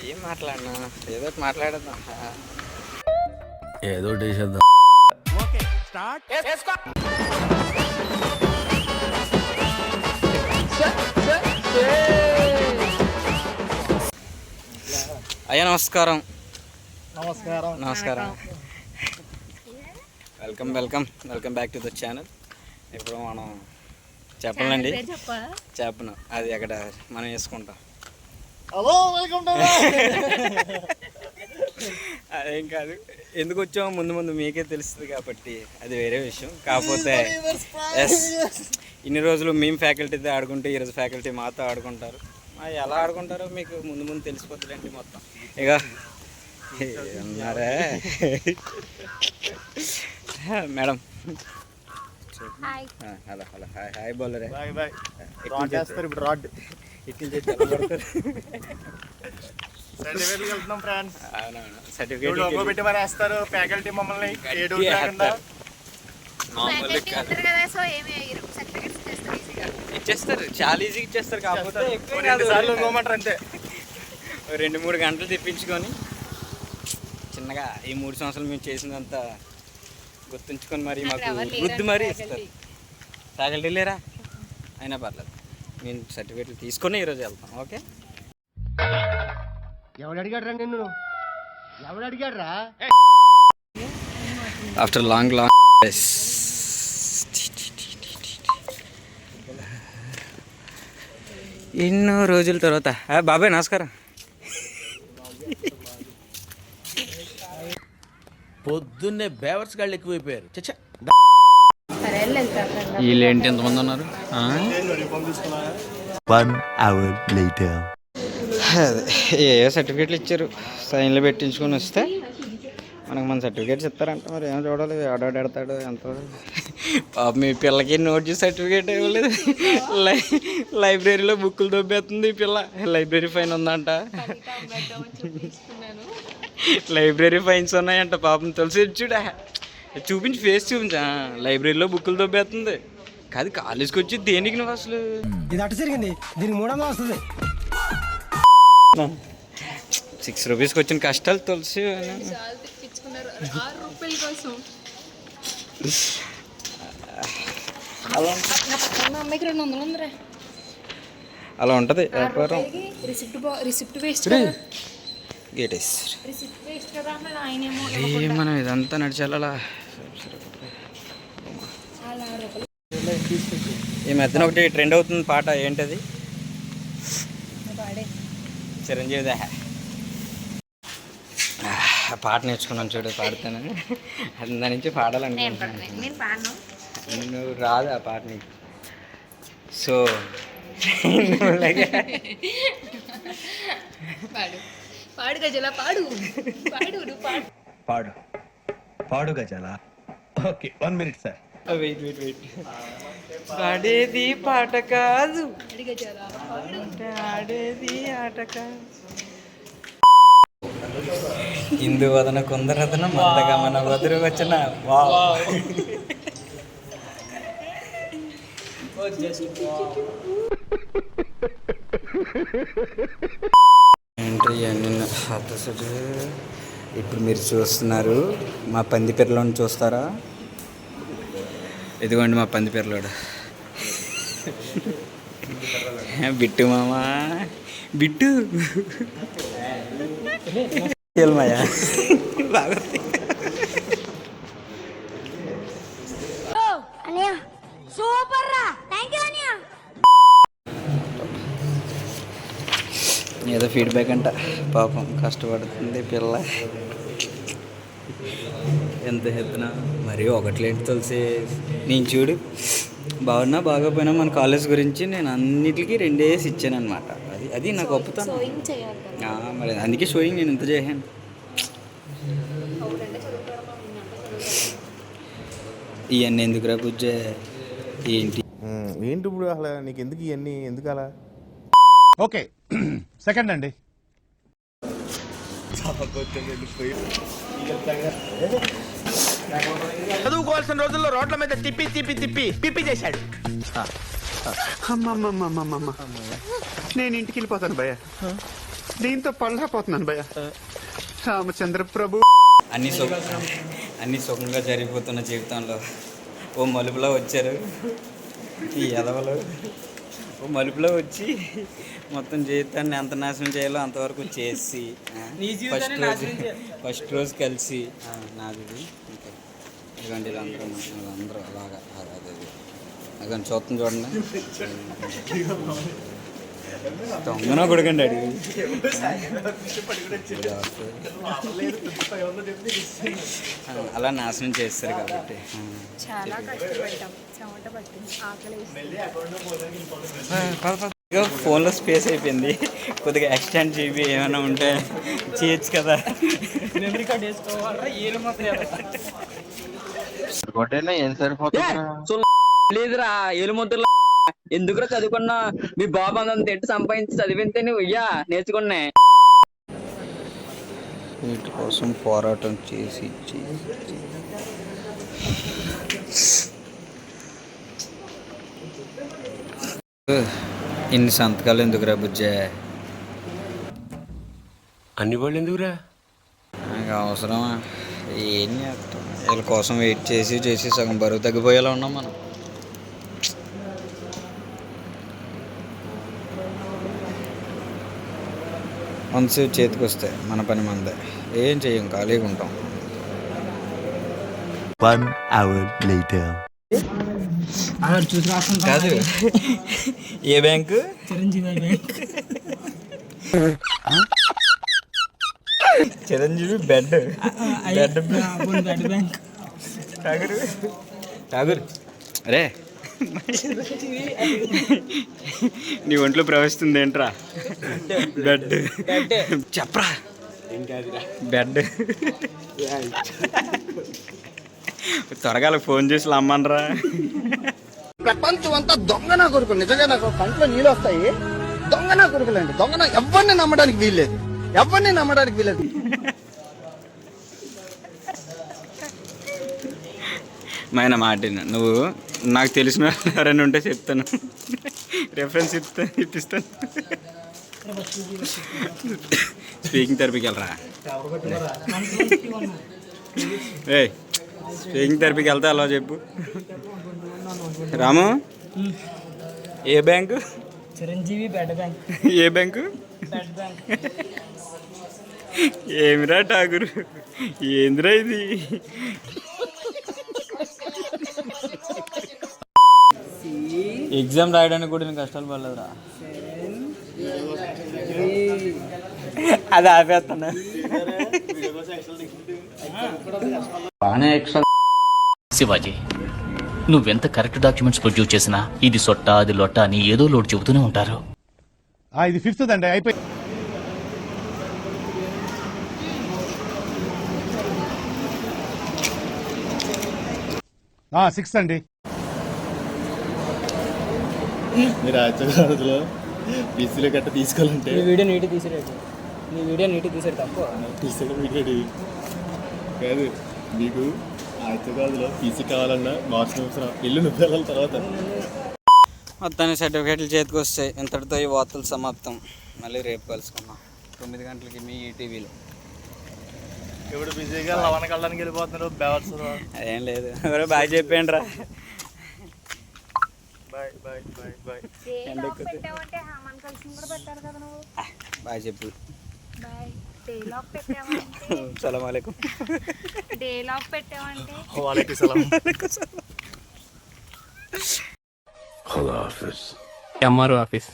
ఏం మాట్లాడినా ఏదో ఒకటి మాట్లాడదాం. ఏదో చేసేద్దాం. అయ్యా నమస్కారం. నమస్కారం. నమస్కారం. Welcome welcome welcome back to the channel. ఇప్పుడు మనం చెప్పనండి, చెప్పను, అది అక్కడ మనం వేసుకుంటాం. హలో, వెల్కమ్ టు అదేం కాదు, ఎందుకు వచ్చామో ముందు ముందు మీకే తెలుస్తుంది కాబట్టి అది వేరే విషయం. కాకపోతే ఎస్, ఇన్ని రోజులు మేము ఫ్యాకల్టీతో ఆడుకుంటే ఈరోజు ఫ్యాకల్టీ మాతో ఆడుకుంటారు. ఎలా ఆడుకుంటారో మీకు ముందు ముందు తెలిసిపోతుందండి మొత్తం. ఇక ఉన్నారే madam. Hello hello hi hi బోలరే. Bye bye. రాడ్ చేస్తారు ఇప్పుడు, రాడ్ ఇట్లా చేసి ఎలా పడతారు? సర్టిఫికేట్కి వెళ్తున్నాం ఫ్రెండ్స్. అవునవును, లోగో సర్టిఫికేట్ పెట్టి మరి వేస్తారు ఫ్యాకల్టీ మమ్మల్ని ఏడు లేకుండా. ఇచ్చేస్తారు, చాలా ఈజీగా ఇచ్చేస్తారు. కాకపోతే ఎక్కువ రెండు సార్లు ఇంకోమంటారు అంతే. 2-3 గంటలు తెప్పించుకొని చిన్నగా ఈ 3 సంవత్సరాలు మేము చేసినంత గుర్తుంచుకొని మరి మాకు వృద్ధి మరీ ఇస్తారు. ఫ్యాకల్టీ లేరా అయినా పర్లేదు, మేము సర్టిఫికేట్లు తీసుకొని ఈరోజు వెళ్తాం. ఓకే. ఎవడు అడిగాడు నిన్ను? ఎవడు అడిగాడు? ఆఫ్టర్ లాంగ్ ఎన్నో రోజుల తర్వాత బాబాయ్ నమస్కారం. పొద్దున్నే బేవర్స్ గాళ్ళు ఎక్కువైపోయారు. చచ్చా, వీళ్ళేంటి ఎంతమంది ఉన్నారు? 1 hour later. అదే ఏ సర్టిఫికేట్లు ఇచ్చారు, సైన్లు పెట్టించుకొని వస్తే మనకు మన సర్టిఫికేట్స్ ఇస్తారంట. మరి ఏమో చూడాలి, ఆడాడతాడు ఎంత. పాప మీ పిల్లకి నోట్ చేసి సర్టిఫికేట్ ఇవ్వలేదు. లైబ్రరీలో బుక్కులు దొబ్బేస్తుంది ఈ పిల్ల. లైబ్రరీ ఫైన్ ఉందంట, లైబ్రరీ ఫైన్స్ ఉన్నాయంట. పాపం తెలిసి చూడా, చూపించి ఫేస్ చూపించా. లైబ్రరీలో బుక్కులు దొబ్బేస్తుంది. కాదు కాలేజ్కి వచ్చి దేనికి నువ్వు అసలు? ఇది అటు జరిగింది, దీనికి 300 వస్తుంది. 6 రూపీస్కి వచ్చిన కష్టాలు తులసి. అలా ఉంటుంది వ్యాపారం. గేటేస్ మనం ఇదంతా నడిచేలా. ఈ మధ్యన ఒకటి ట్రెండ్ అవుతుంది పాట, ఏంటది? చిరంజీవిదే. ఆ పాట నేర్చుకున్నాను చూడు, పాడుతాను. దాని నుంచి పాడాలండి. నువ్వు రాదు ఆ పాట నీకు. సో పాడు గజల పాడు పాడు పాడు గజాల. Okay, 1 minute sir. వెయిట్ పాడేది పాట కాదు, ఆడేది ఆట కాదు. ఇందువదన కొందరదన మందగా మన వదురు వచ్చిన. ఏంటి నిన్న ఇప్పుడు మీరు చూస్తున్నారు, మా పందిపిర్రలోని చూస్తారా? ఇదిగోండి మా పందిపిర్రలోడు బిట్టు మామా, బిట్టు మాయా బాగా. ఏదో ఫీడ్బ్యాక్ అంట, పాపం కష్టపడుతుంది పిల్ల. ఎంత ఎత్తున మరి ఒకట్లేంటి తెలిసి. నేను చూడు, బాగున్నా బాగోపోయినా మన కాలేజ్ గురించి నేను అన్నిటికీ 2 ఇచ్చాను అనమాట. అది నాకు గొప్పతనం. మరి అందుకే షోయింగ్ నేను ఇంత చేశాను. ఇవన్నీ ఎందుకురా బుజ్జే? ఏంటి ఇప్పుడు అసలు నీకు ఎందుకు ఇవన్నీ, ఎందుకు అలా? ఓకే సెకండ్ అండి. చదువుకోవాల్సిన రోజుల్లో రోడ్ల మీద తిప్పి తిప్పి తిప్పి పిప్పి చేశాడు. అమ్మమ్మమ్మమ్మమ్మ నేను ఇంటికి వెళ్ళిపోతాను భయ్య. దీంతో పళ్ళపోతున్నాను భయ్య. రామచంద్ర ప్రభు. అన్ని సుఖంగా జరిగిపోతున్న జీవితంలో ఓ మలుపులో వచ్చారు ఈ ఎదవలు. ఓ మలుపులో వచ్చి మొత్తం జీవితాన్ని ఎంత నాశనం చేయాలో అంతవరకు చేసి ఫస్ట్ రోజు కలిసి నాది ఇదిగోండి వీళ్ళందరూ అందరూ అలాగా అదే చూస్తాం చూడండి. దొంగన కొడుకండి అడిగి అలా నాశనం చేస్తారు కాబట్టి చాలా కష్టపడ్డాం, చెమట పట్టింది, ఆకలి ఫోన్లో స్పేస్ అయిపోయింది. కొద్దిగా ఎక్స్టెండ్ జీబీ ఏమైనా ఉంటే చేయొచ్చు కదా. మెమరీ కార్డ్ లేదురా ఏలుముద్రలో ఎందుకురా చదువుకున్నా మీ బాబు అంత ఎట్టు సంపాదించి చదివితే నువ్వు ఇయ్యా నేర్చుకున్నా. వీటి కోసం పోరాటం చేసి ఇన్ని సంతకాలు ఎందుకురా బుజ్జే? అన్ని వాళ్ళు ఎందుకురా? నాకు అవసరమా? ఏం చేస్తాం, వీళ్ళ కోసం వెయిట్ చేసి సగం బరువు తగ్గిపోయేలా ఉన్నాం మనం. మనసు చేతికి వస్తే మన పని మందే, ఏం చెయ్యం, ఖాళీగా ఉంటాం. 1 hour later. కాదు ఏ bank? Chiranjeevi bed bank. Tagore అరే నీ ఒంట్లో ప్రవేశిస్తుంది ఏంట్రా? బెడ్ చెప్పరా? బెడ్ త్వరగా ఫోన్ చేసి రమ్మనరా. ప్రపంచం అంతా దొంగ నా కొడుకు. నిజంగా నాకు కంట్లో నీళ్ళు వస్తాయి. దొంగ నా కొడుకులండి. దొంగ ఎవరిని నమ్మడానికి వీల్లేదు. మైన మాటిన నువ్వు నాకు తెలిసిన ఎవరైనా ఉంటే చెప్తాను, రెఫరెన్స్ ఇప్పిస్తాను. స్పీకింగ్ థెరపీకి వెళ్ళరా? ఏ స్పీకింగ్ థెరపీకి వెళ్తా అలా చెప్పు. రాము ఏ బ్యాంకు? Chiranjeevi bed bank. ఏ బ్యాంకు? Bed bank. ఏమిరా ఠాగూర్, ఏందిరా ఇది? ఎగ్జామ్ రాయడానికి కూడా నేను కష్టాలు పడలేదురా. అది ఆపేస్తాను. శివాజీ, నువ్వెంత కరెక్ట్ డాక్యుమెంట్స్ ప్రొడ్యూస్ చేసినా ఇది సొట్ట అది లొట్ట అని ఏదో లోటు చెబుతూనే ఉంటారు. ఇది 5th అండి, అయిపోయి. సిక్స్త్ అండి. మీరు ఆచరణలో పీసీలో గట్ట తీసుకోవాలంటే నీ వీడియో నీటి తీసాడు తప్ప తీసాడు వీడియో కాదు. మీకు ఆచరణలో పీసీ కావాలన్నా మార్క్స్ అవసరం. ఇల్లు నువ్వు వెళ్ళాలి తర్వాత. మొత్తానికి సర్టిఫికేట్లు చేతికి వస్తాయి. ఇంతటితో ఈ వార్తలు సమాప్తం. మళ్ళీ రేపు కలుసుకున్నాం 9 గంటలకి మీ ఈటీవీలో. ఇప్పుడు బిజీగా లవణ కళ్ళడానికి వెళ్ళిపోతున్నారు. బేవర్స్ అదేం లేదు. ఎవరో బాగా చెప్పండి రా. Bye bye bye bye. పెట్టావంటే హామన్ కలిసి కూడా పెట్టారు కదా నువ్వు. బాగా చెప్పు. బాయ్. డే లాక్ పెట్టావంటే సలాం అలైకుం. డే లాక్ పెట్టావంటే వాలేకుం సలాం. MRO office.